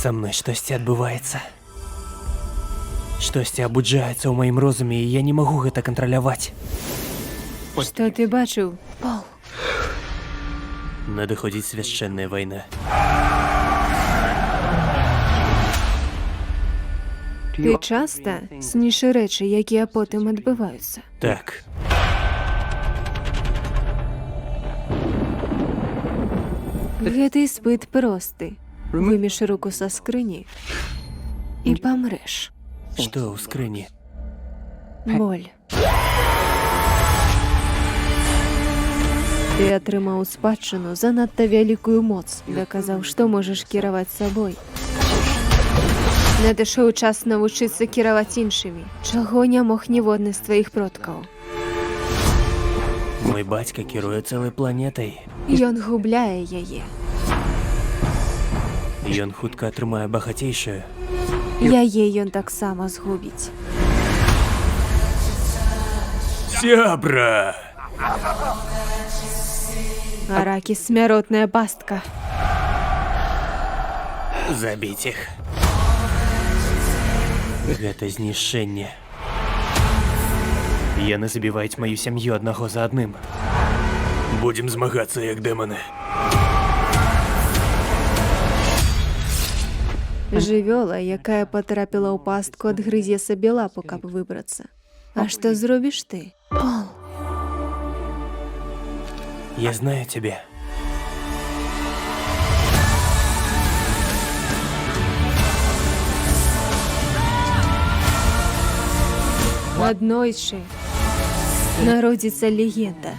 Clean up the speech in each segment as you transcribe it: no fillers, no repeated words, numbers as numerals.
Са мной штосьці адбываецца. Штосьці абуджаецца ў маім розуме, і я не магу гэта кантраляваць. Што ты бачыў, Пол? Надыходзіць свяшчэнная вайна. Ты часта сніш рэчы, якія потым адбываюцца? Так. Гэты іспыт просты. Вымеш руку са скрыні і памрэш. Што ў скрыні? Боль. Ты атрымаў спадчыну занадта вялікую моц, даказаў, што можаш кіраваць сабой. Надышоў час навучыцца кіраваць іншымі, чаго не мог ніводны з тваіх продкаў. Мой бацька кіруе цэлай планетай. Ён губляе яе. Ён хутка атрымае багацейшую. Яе ён таксама згубіць. Сябра! Аракіс — смяротная пастка. Забіць іх. Гэта знішчэнне. Яны забіваюць маю сям'ю аднаго за адным. Будзем змагацца як дэманы. Жывёла, якая патрапіла ў пастку, адгрызе сабе лапу, каб выбрацца. А што зробіш ты, Пол? Я знаю цябе. Аднойчы народзіцца легенда.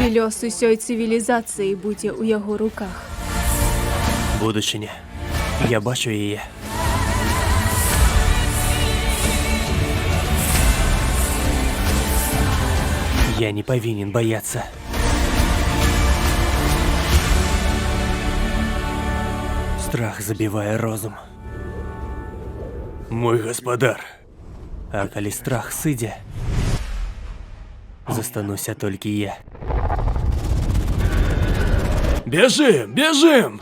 І лёс усёй цывілізацыі будзе ў яго руках. Будучыня. Я бачу яе. Я не павінен баяцца. Страх забівае розум. Мой гаспадар. А калі страх сыдзе, застануся толькі я. Бежим, бежим!